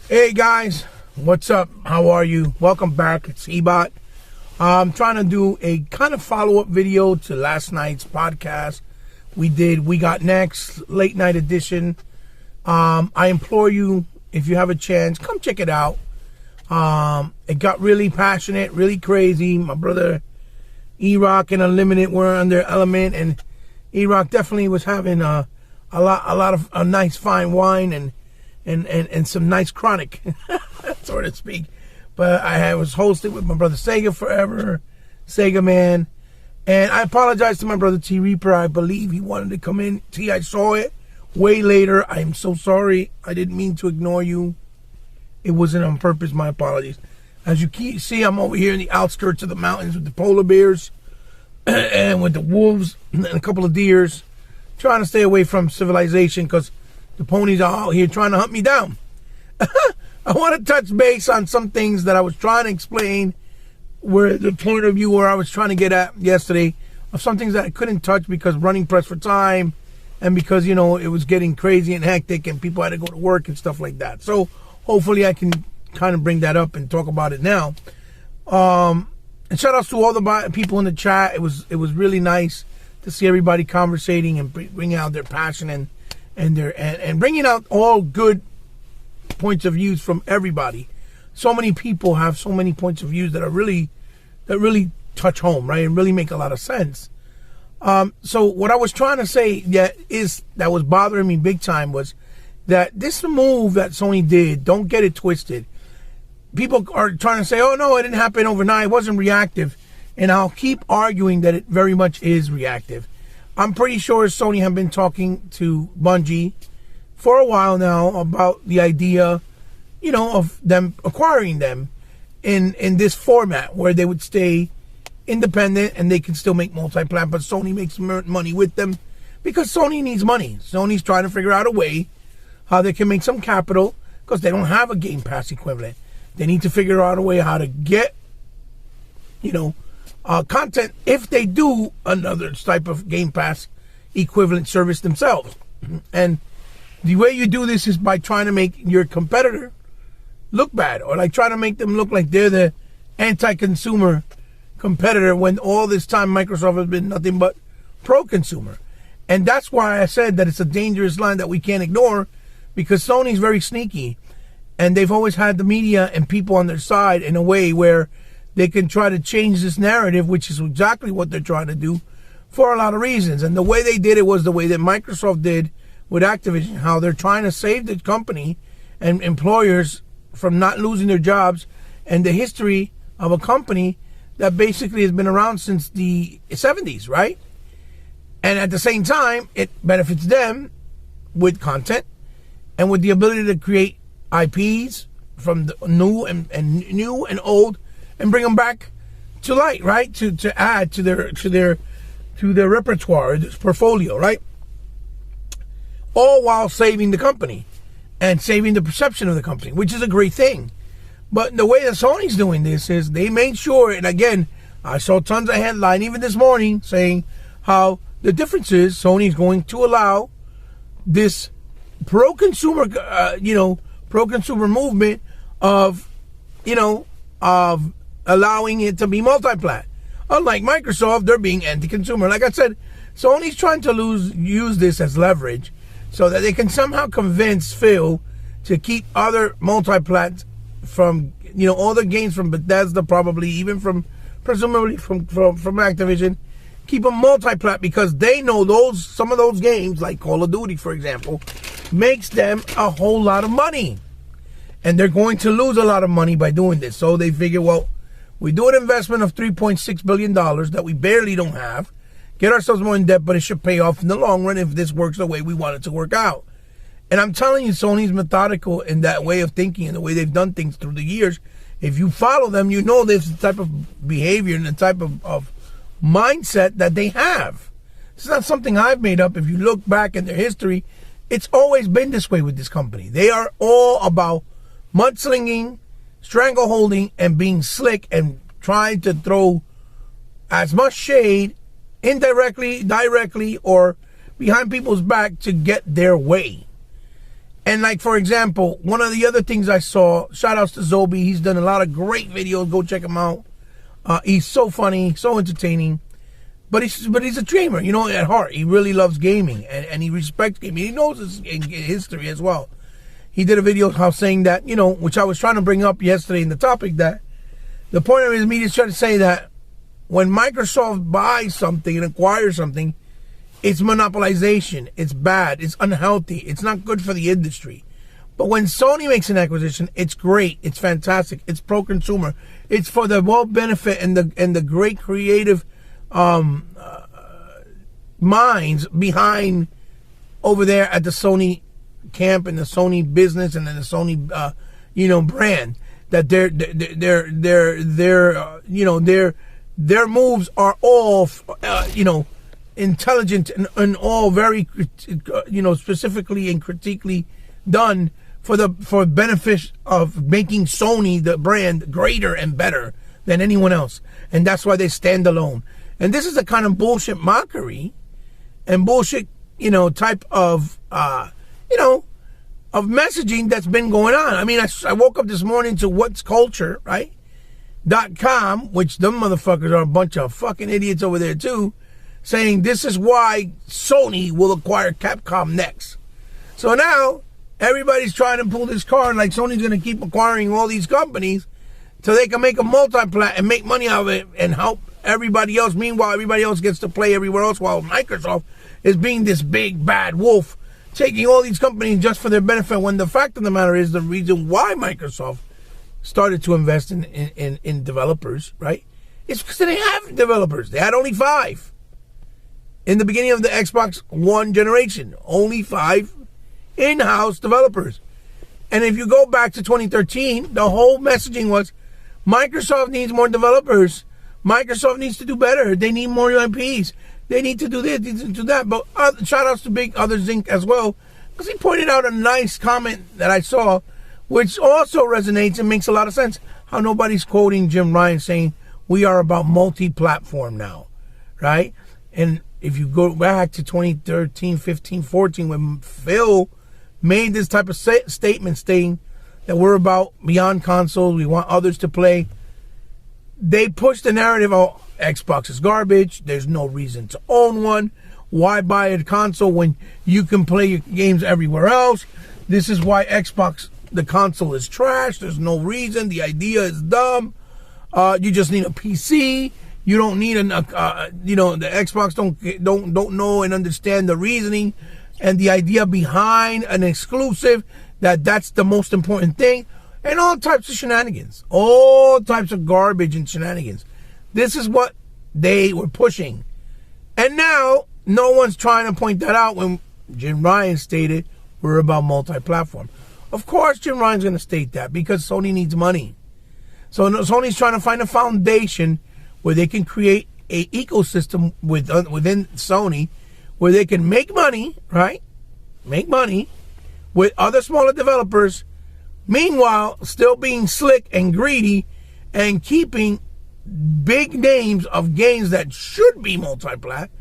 Hey guys, what's up? How are you? Welcome back. It's Ebot. I'm trying to do a kind of follow-up video to last night's podcast. We got next late night edition. I implore you, if you have a chance, come check it out. It got really passionate, really crazy. My brother E-Rock and Unlimited were on their element, and E-Rock definitely was having a lot of a nice fine wine and some nice chronic, so to speak. But I was hosted with my brother Sega Forever, Sega Man. And I apologize to my brother T Reaper. I believe he wanted to come in. T, I saw it way later. I am so sorry. I didn't mean to ignore you. It wasn't on purpose. My apologies. As you see, I'm over here in the outskirts of the mountains with the polar bears and with the wolves and a couple of deers. Trying to stay away from civilization because the ponies are out here trying to hunt me down. I want to touch base on some things that I was trying to explain, where the point of view where I was trying to get at yesterday, of some things that I couldn't touch because running press for time and because, you know, it was getting crazy and hectic and people had to go to work and stuff like that. So hopefully I can kind of bring that up and talk about it now. And shout outs to all the people in the chat. It was really nice to see everybody conversating and bringing out their passion and bringing out all good points of views from everybody. So many people have so many points of views that really touch home, right, and really make a lot of sense. So what I was trying to say that was bothering me big time was that this move that Sony did, don't get it twisted. People are trying to say, oh no, it didn't happen overnight, it wasn't reactive. And I'll keep arguing that it very much is reactive. I'm pretty sure Sony have been talking to Bungie for a while now about the idea, you know, of them acquiring them in this format where they would stay independent and they can still make multi-plat, but Sony makes money with them because Sony needs money. Sony's trying to figure out a way how they can make some capital because they don't have a Game Pass equivalent. They need to figure out a way how to get, you know, content if they do another type of Game Pass equivalent service themselves. And the way you do this is by trying to make your competitor look bad, or like try to make them look like they're the anti-consumer competitor when all this time Microsoft has been nothing but pro-consumer. And that's why I said that it's a dangerous line that we can't ignore, because Sony's very sneaky and they've always had the media and people on their side in a way where they can try to change this narrative, which is exactly what they're trying to do for a lot of reasons. And the way they did it was the way that Microsoft did with Activision, how they're trying to save the company and employers from not losing their jobs, and the history of a company that basically has been around since the 70s, right? And at the same time, it benefits them with content and with the ability to create IPs from the new and old and bring them back to light, right? To add to their repertoire, this portfolio, right? All while saving the company and saving the perception of the company, which is a great thing. But the way that Sony's doing this is they made sure, and again, I saw tons of headline even this morning saying how the difference is Sony's going to allow this pro-consumer, pro-consumer movement of allowing it to be multi-plat. Unlike Microsoft, they're being anti-consumer. Like I said, Sony's trying to use this as leverage so that they can somehow convince Phil to keep other multi-plats from, all the games from Bethesda, probably even presumably from Activision, keep them multi-plat because they know some of those games, like Call of Duty, for example, makes them a whole lot of money. And they're going to lose a lot of money by doing this. So they figure, well, we do an investment of $3.6 billion that we barely don't have, get ourselves more in debt, but it should pay off in the long run if this works the way we want it to work out. And I'm telling you, Sony's methodical in that way of thinking and the way they've done things through the years. If you follow them, you know there's the type of behavior and the type of mindset that they have. It's not something I've made up. If you look back in their history, it's always been this way with this company. They are all about mudslinging, strangleholding, and being slick and trying to throw as much shade indirectly, directly, or behind people's back to get their way. And like, for example, one of the other things I saw, shout outs to Zobi. He's done a lot of great videos. Go check him out. He's so funny, so entertaining. But he's a gamer, you know, at heart. He really loves gaming, and he respects gaming. He knows his history as well. He did a video how saying that, you know, which I was trying to bring up yesterday in the topic, that the point of his media is trying to say that when Microsoft buys something and acquires something, it's monopolization. It's bad. It's unhealthy. It's not good for the industry. But when Sony makes an acquisition, it's great. It's fantastic. It's pro-consumer. It's for the well benefit and the great creative minds behind over there at the Sony camp and the Sony business and then the Sony brand, that their moves are all intelligent and all very specifically and critically done for benefit of making Sony, the brand, greater and better than anyone else. And that's why they stand alone. And this is a kind of bullshit mockery and bullshit, type of, of messaging that's been going on. I mean, I woke up this morning to What's Culture, right? .com, which them motherfuckers are a bunch of fucking idiots over there too, saying this is why Sony will acquire Capcom next. So now everybody's trying to pull this card like Sony's going to keep acquiring all these companies so they can make a multi-plat and make money out of it and help everybody else. Meanwhile, everybody else gets to play everywhere else, while Microsoft is being this big bad wolf, taking all these companies just for their benefit, when the fact of the matter is the reason why Microsoft started to invest in developers, right? It's because they didn't have developers. They had only 5. In the beginning of the Xbox One generation, only 5 in-house developers. And if you go back to 2013, the whole messaging was Microsoft needs more developers. Microsoft needs to do better. They need more IPs. They need to do this, they need to do that. But shout outs to Big Other Zinc as well, because he pointed out a nice comment that I saw, which also resonates and makes a lot of sense. How nobody's quoting Jim Ryan saying we are about multi-platform now, right? And if you go back to 2013, 15, 14, when Phil made this type of statement stating that we're about beyond consoles, we want others to play, they pushed the narrative, oh, Xbox is garbage, there's no reason to own one, why buy a console when you can play your games everywhere else, this is why Xbox, the console, is trash, there's no reason, the idea is dumb, you just need a PC, you don't need the Xbox don't know and understand the reasoning and the idea behind an exclusive, that's the most important thing, and all types of shenanigans, all types of garbage and shenanigans. This is what they were pushing. And now, no one's trying to point that out when Jim Ryan stated we're about multi-platform. Of course, Jim Ryan's going to state that because Sony needs money. So Sony's trying to find a foundation where they can create an ecosystem within Sony where they can make money, right? Make money with other smaller developers, meanwhile still being slick and greedy and keeping big names of games that should be multi-plat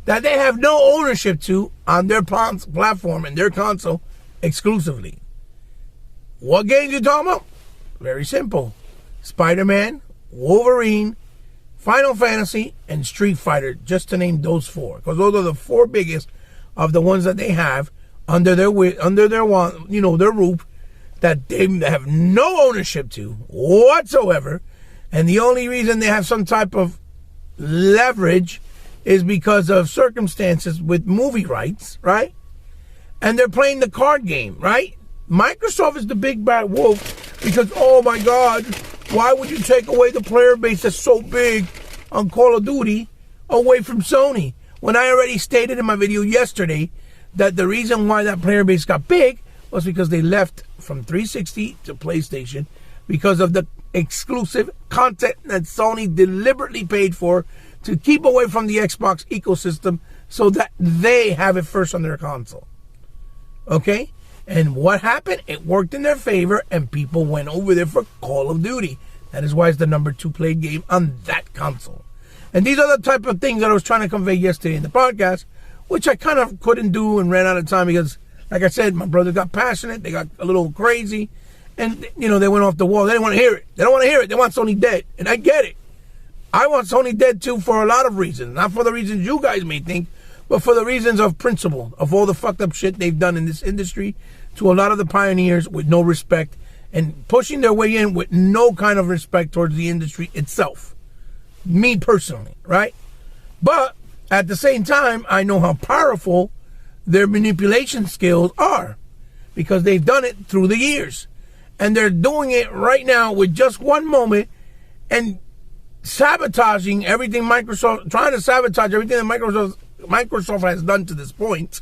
that they have no ownership to on their platform and their console exclusively. What games you talking about? Very simple. Spider-Man, Wolverine, Final Fantasy, and Street Fighter, just to name those 4, because those are the 4 biggest of the ones that they have under their roof, that they have no ownership to whatsoever, and the only reason they have some type of leverage is because of circumstances with movie rights, right? And they're playing the card game, right? Microsoft is the big bad wolf because, oh my God, why would you take away the player base that's so big on Call of Duty away from Sony? When I already stated in my video yesterday that the reason why that player base got big was because they left from 360 to PlayStation because of the exclusive content that Sony deliberately paid for to keep away from the Xbox ecosystem so that they have it first on their console. Okay? And what happened? It worked in their favor, and people went over there for Call of Duty. That is why it's the number 2 played game on that console. And these are the type of things that I was trying to convey yesterday in the podcast, which I kind of couldn't do and ran out of time because Like I said, my brother got passionate. They got a little crazy. And, you know, they went off the wall. They didn't want to hear it. They don't want to hear it. They want Sony dead. And I get it. I want Sony dead, too, for a lot of reasons. Not for the reasons you guys may think, but for the reasons of principle, of all the fucked up shit they've done in this industry to a lot of the pioneers with no respect and pushing their way in with no kind of respect towards the industry itself. Me personally, right? But at the same time, I know how powerful their manipulation skills are because they've done it through the years. And they're doing it right now with just one moment and sabotaging everything Microsoft, trying to sabotage everything that Microsoft has done to this point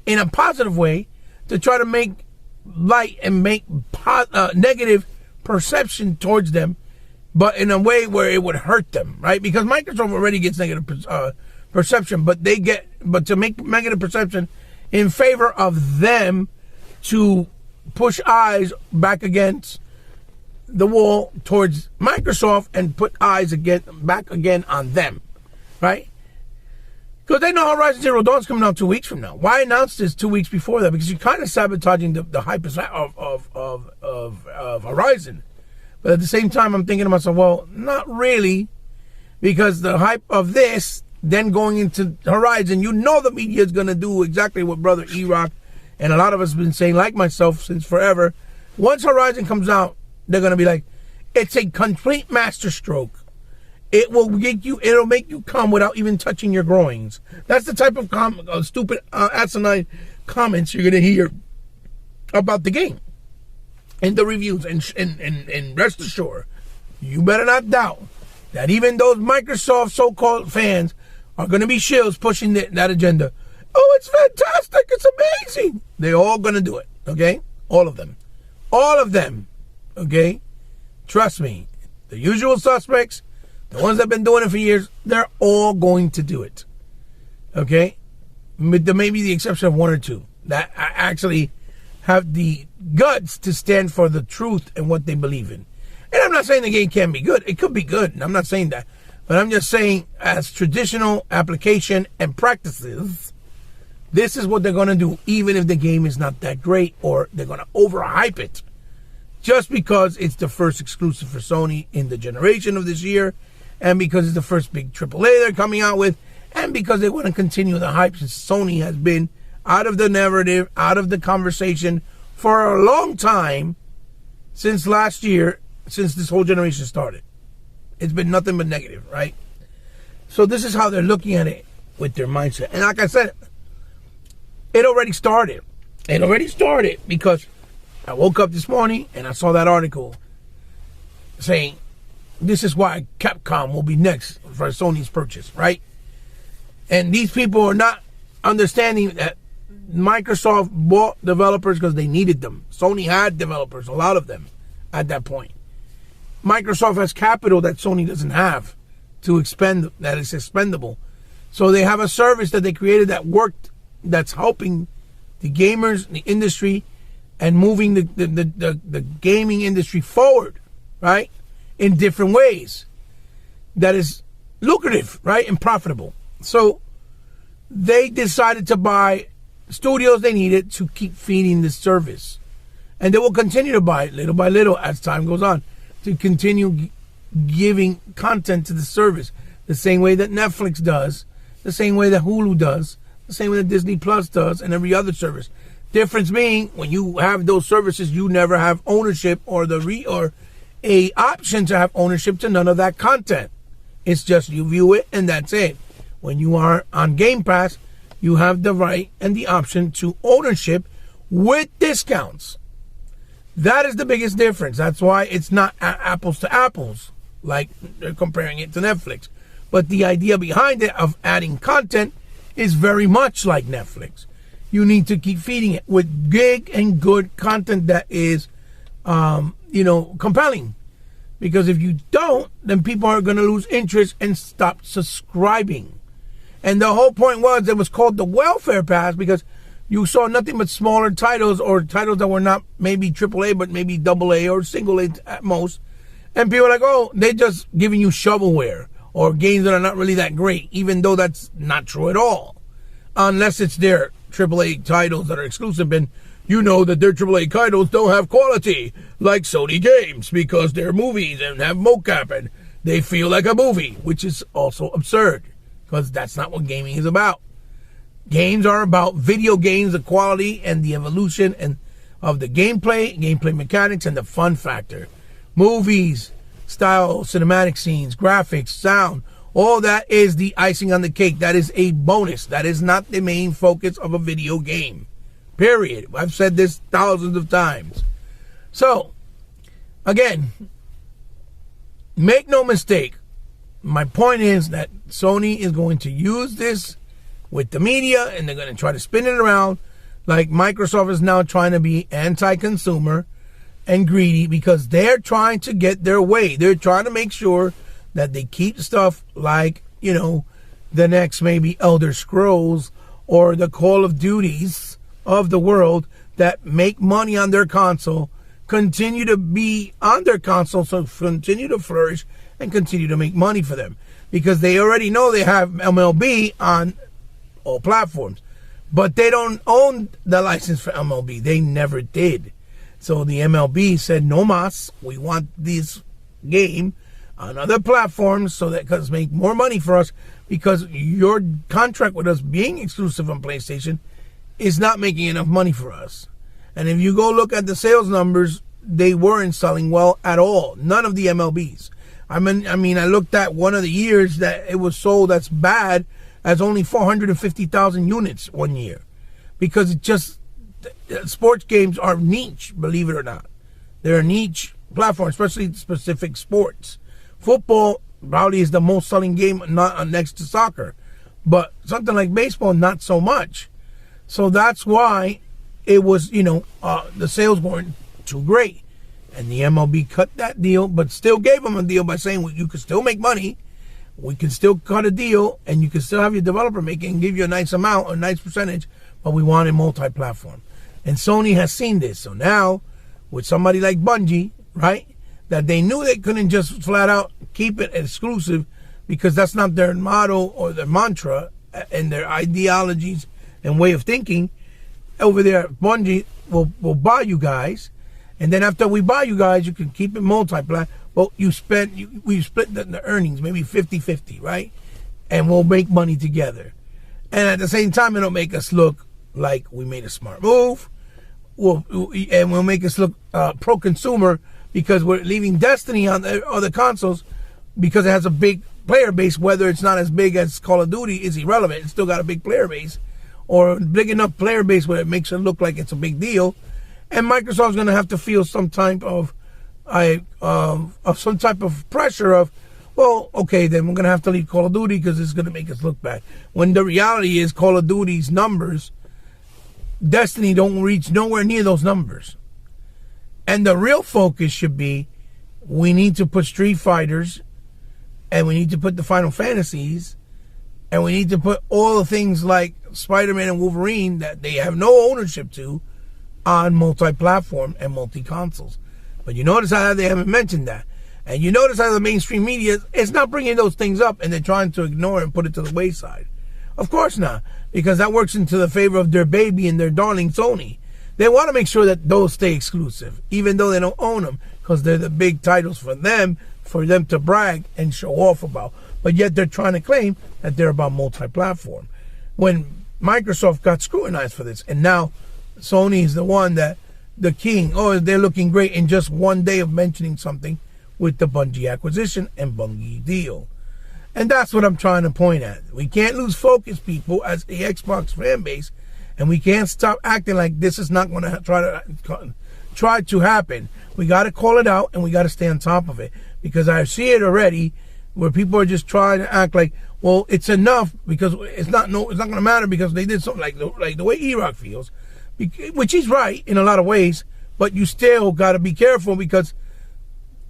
in a positive way to try to make light and make negative perception towards them, but in a way where it would hurt them, right? Because Microsoft already gets negative perception, but to make negative perception in favor of them to push eyes back against the wall towards Microsoft and put eyes back again on them, right? Because they know Horizon Zero Dawn's coming out 2 weeks from now. Why announce this 2 weeks before that? Because you're kind of sabotaging the hype of Horizon. But at the same time, I'm thinking to myself, well, not really, because the hype of this, then going into Horizon, you know the media is going to do exactly what Brother E-Rock and a lot of us have been saying, like myself, since forever. Once Horizon comes out, they're going to be like, it's a complete masterstroke. It'll make you come without even touching your groins. That's the type of stupid, asinine comments you're going to hear about the game in the reviews. And rest assured, you better not doubt that even those Microsoft so-called fans are going to be shills pushing that agenda. Oh, it's fantastic. It's amazing. They're all going to do it, okay? All of them. All of them, okay? Trust me. The usual suspects, the ones that have been doing it for years, they're all going to do it, okay? With maybe the exception of one or two that actually have the guts to stand for the truth and what they believe in. And I'm not saying the game can't be good. It could be good. And I'm not saying that. But I'm just saying as traditional application and practices, this is what they're going to do, even if the game is not that great or they're going to overhype it. Just because it's the first exclusive for Sony in the generation of this year, and because it's the first big AAA they're coming out with, and because they want to continue the hype since Sony has been out of the narrative, out of the conversation for a long time since last year, since this whole generation started. It's been nothing but negative, right? So this is how they're looking at it with their mindset. And like I said, it already started. It already started because I woke up this morning and I saw that article saying this is why Capcom will be next for Sony's purchase, right? And these people are not understanding that Microsoft bought developers because they needed them. Sony had developers, a lot of them, at that point. Microsoft has capital that Sony doesn't have to expend, that is expendable. So they have a service that they created that worked, that's helping the gamers, the industry, and moving the gaming industry forward, right? In different ways. That is lucrative, right? And profitable. So they decided to buy studios they needed to keep feeding this service. And they will continue to buy it little by little as time goes on to continue giving content to the service. The same way that Netflix does, the same way that Hulu does, the same way that Disney Plus does, and every other service. Difference being, when you have those services, you never have ownership or a option to have ownership to none of that content. It's just you view it and that's it. When you are on Game Pass, you have the right and the option to ownership with discounts. That is the biggest difference. That's why it's not apples to apples, like they're comparing it to Netflix. But the idea behind it of adding content is very much like Netflix. You need to keep feeding it with big and good content that is, compelling. Because if you don't, then people are going to lose interest and stop subscribing. And the whole point was it was called the welfare pass because you saw nothing but smaller titles or titles that were not maybe AAA, but maybe AA or single A at most. And people are like, oh, they're just giving you shovelware or games that are not really that great, even though that's not true at all. Unless it's their AAA titles that are exclusive, and you know that their AAA titles don't have quality like Sony games because they're movies and have mocap and they feel like a movie, which is also absurd because that's not what gaming is about. Games are about video games, the quality and the evolution and of the gameplay mechanics, and the fun factor. Movies, style, cinematic scenes, graphics, sound, all that is the icing on the cake. That is a bonus. That is not the main focus of a video game. Period. I've said this thousands of times. So, again, make no mistake. My point is that Sony is going to use this with the media, and they're going to try to spin it around like Microsoft is now trying to be anti-consumer and greedy because they're trying to get their way. They're trying to make sure that they keep stuff like, you know, the next maybe Elder Scrolls or the Call of Duties of the world that make money on their console, continue to be on their console, so continue to flourish and continue to make money for them. Because they already know they have MLB on all platforms. But they don't own the license for MLB. They never did. So the MLB said, no mas, we want this game on other platforms so that because make more money for us, because your contract with us being exclusive on PlayStation is not making enough money for us. And if you go look at the sales numbers, they weren't selling well at all. None of the MLBs. I mean, I looked at one of the years that it was sold that's bad as only 450,000 units one year. Because it just, sports games are niche, believe it or not. They're a niche platform, especially specific sports. Football probably is the most selling game not next to soccer. But something like baseball, not so much. So that's why it was, you know, the sales weren't too great. And the MLB cut that deal, but still gave them a deal by saying, well, you can still make money. We can still cut a deal, and you can still have your developer make it and give you a nice amount, a nice percentage, but we want it multi-platform. And Sony has seen this. So now, with somebody like Bungie, right, that they knew they couldn't just flat out keep it exclusive because that's not their motto or their mantra and their ideologies and way of thinking. Over there, Bungie will buy you guys, and then after we buy you guys, you can keep it multi-platform. Well, we split the earnings, maybe 50-50, right? And we'll make money together. And at the same time, it'll make us look like we made a smart move. We'll make us look pro-consumer because we're leaving Destiny on the other consoles because it has a big player base. Whether it's not as big as Call of Duty is irrelevant. It's still got a big player base, or big enough player base where it makes it look like it's a big deal. And Microsoft's going to have to feel some type of some type of pressure of, well, okay, then we're going to have to leave Call of Duty because it's going to make us look bad. When the reality is Call of Duty's numbers, Destiny don't reach nowhere near those numbers. And the real focus should be, we need to put Street Fighters, and we need to put the Final Fantasies, and we need to put all the things like Spider-Man and Wolverine that they have no ownership to on multi-platform and multi-consoles. But you notice how they haven't mentioned that. And you notice how the mainstream media is not bringing those things up, and they're trying to ignore it and put it to the wayside. Of course not, because that works into the favor of their baby and their darling Sony. They want to make sure that those stay exclusive, even though they don't own them, because they're the big titles for them to brag and show off about. But yet they're trying to claim that they're about multi-platform. When Microsoft got scrutinized for this, and now Sony is the one that, the king, oh, they're looking great in just one day of mentioning something with the Bungie acquisition and Bungie deal. And that's what I'm trying to point at. We can't lose focus, people, as the Xbox fan base, and we can't stop acting like this is not going to try to happen. We got to call it out, and we got to stay on top of it, because I see it already where people are just trying to act like, well, it's enough because it's not going to matter because they did something like the way E-Rock feels. Which he's right in a lot of ways, but you still got to be careful because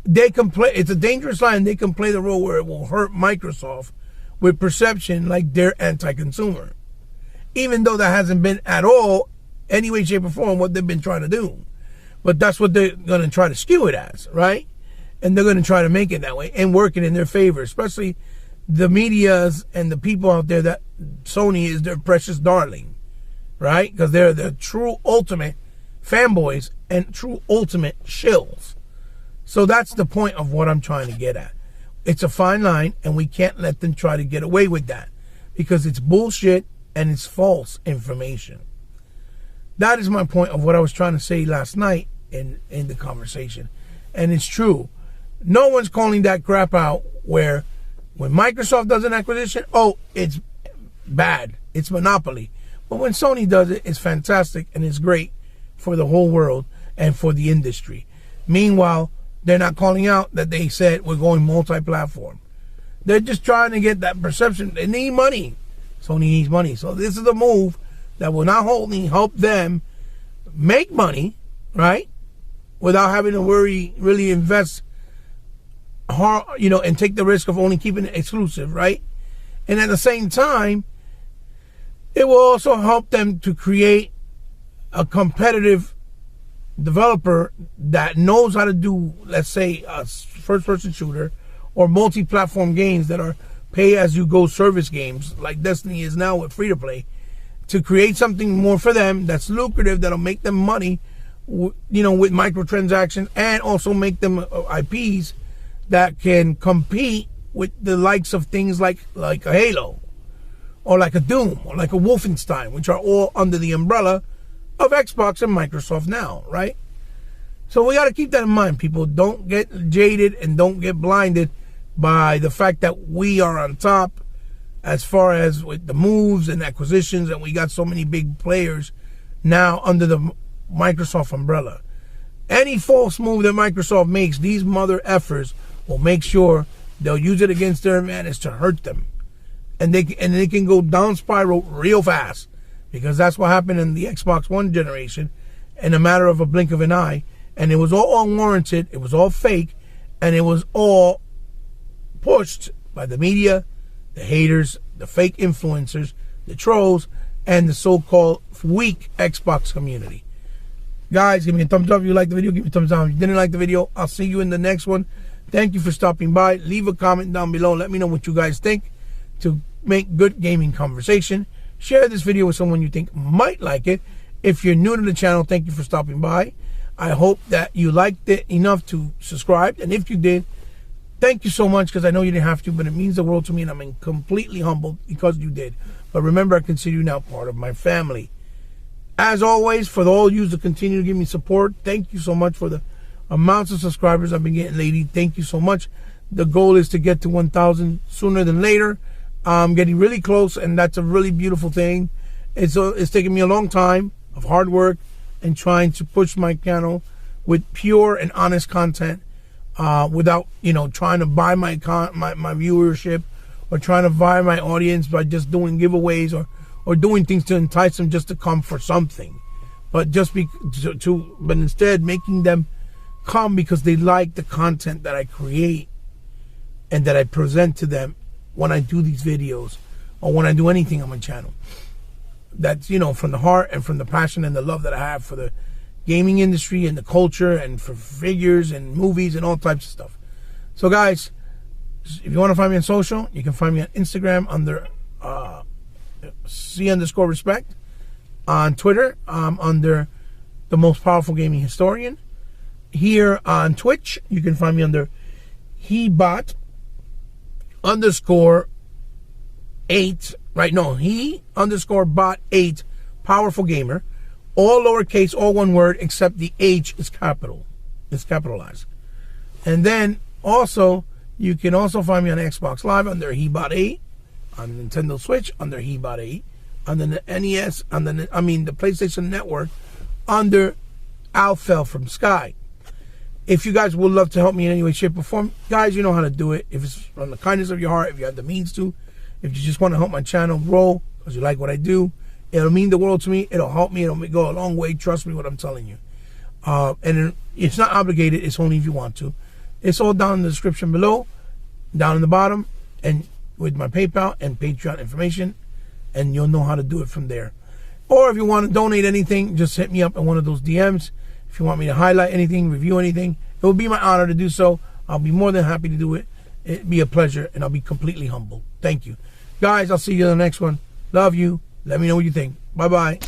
they can play. It's a dangerous line. They can play the role where it will hurt Microsoft with perception like they're anti-consumer, even though that hasn't been at all any way, shape, or form what they've been trying to do. But that's what they're going to try to skew it as, right? And they're going to try to make it that way and work it in their favor, especially the medias and the people out there that Sony is their precious darling. right? Because they're the true ultimate fanboys and true ultimate shills. So that's the point of what I'm trying to get at. It's a fine line, and we can't let them try to get away with that because it's bullshit and it's false information. That is my point of what I was trying to say last night in the conversation. And it's true. No one's calling that crap out where when Microsoft does an acquisition, oh, it's bad. It's monopoly. But when Sony does it, it's fantastic and it's great for the whole world and for the industry. Meanwhile, they're not calling out that they said we're going multi-platform. They're just trying to get that perception. They need money. Sony needs money. So this is a move that will not only help them make money, right, without having to worry, really invest hard, and take the risk of only keeping it exclusive, right? And at the same time, it will also help them to create a competitive developer that knows how to do, let's say, a first-person shooter or multi-platform games that are pay-as-you-go service games like Destiny is now with free-to-play, to create something more for them that's lucrative, that'll make them money, with microtransactions, and also make them IPs that can compete with the likes of things like a Halo or like a Doom or like a Wolfenstein, which are all under the umbrella of Xbox and Microsoft now, right? So we got to keep that in mind, people. Don't get jaded and don't get blinded by the fact that we are on top as far as with the moves and acquisitions, and we got so many big players now under the Microsoft umbrella. Any false move that Microsoft makes, these mother effers will make sure they'll use it against their advantage to hurt them. And they can go down spiral real fast, because that's what happened in the Xbox One generation in a matter of a blink of an eye. And it was all unwarranted, it was all fake, and it was all pushed by the media, the haters, the fake influencers, the trolls, and the so-called weak Xbox community. Guys, give me a thumbs up if you liked the video. Give me a thumbs down if you didn't like the video. I'll see you in the next one. Thank you for stopping by. Leave a comment down below. Let me know what you guys think to make good gaming conversation. Share this video with someone you think might like it. If you're new to the channel, thank you for stopping by. I hope that you liked it enough to subscribe. And if you did, thank you so much, because I know you didn't have to, but it means the world to me, and I'm completely humbled because you did. But remember, I consider you now part of my family. As always, for all of you to continue to give me support, thank you so much for the amounts of subscribers I've been getting lately. Thank you so much. The goal is to get to 1,000 sooner than later. I'm getting really close, and that's a really beautiful thing. It's taken me a long time of hard work and trying to push my channel with pure and honest content, without trying to buy my viewership or trying to buy my audience by just doing giveaways or doing things to entice them just to come for something, but but instead making them come because they like the content that I create and that I present to them when I do these videos or when I do anything on my channel. That's from the heart and from the passion and the love that I have for the gaming industry and the culture and for figures and movies and all types of stuff. So guys, if you want to find me on social, you can find me on Instagram under C_respect, on Twitter under the most powerful gaming historian. Here on Twitch, you can find me under HeBot_8, right? No, he_bot8 powerful gamer. All lowercase, all one word, except the H is capital. It's capitalized. And then also, you can also find me on Xbox Live under HeBot8, on Nintendo Switch under HeBot8, on the NES, the PlayStation Network under Alfell from Sky. If you guys would love to help me in any way, shape, or form, guys, you know how to do it. If it's from the kindness of your heart, if you have the means to, if you just want to help my channel grow because you like what I do, it'll mean the world to me. It'll help me. It'll go a long way. Trust me what I'm telling you. And it's not obligated. It's only if you want to. It's all down in the description below, down in the bottom, and with my PayPal and Patreon information, and you'll know how to do it from there. Or if you want to donate anything, just hit me up in one of those DMs. If you want me to highlight anything, review anything, it will be my honor to do so. I'll be more than happy to do it. It'd be a pleasure, and I'll be completely humble. Thank you. Guys, I'll see you in the next one. Love you. Let me know what you think. Bye-bye.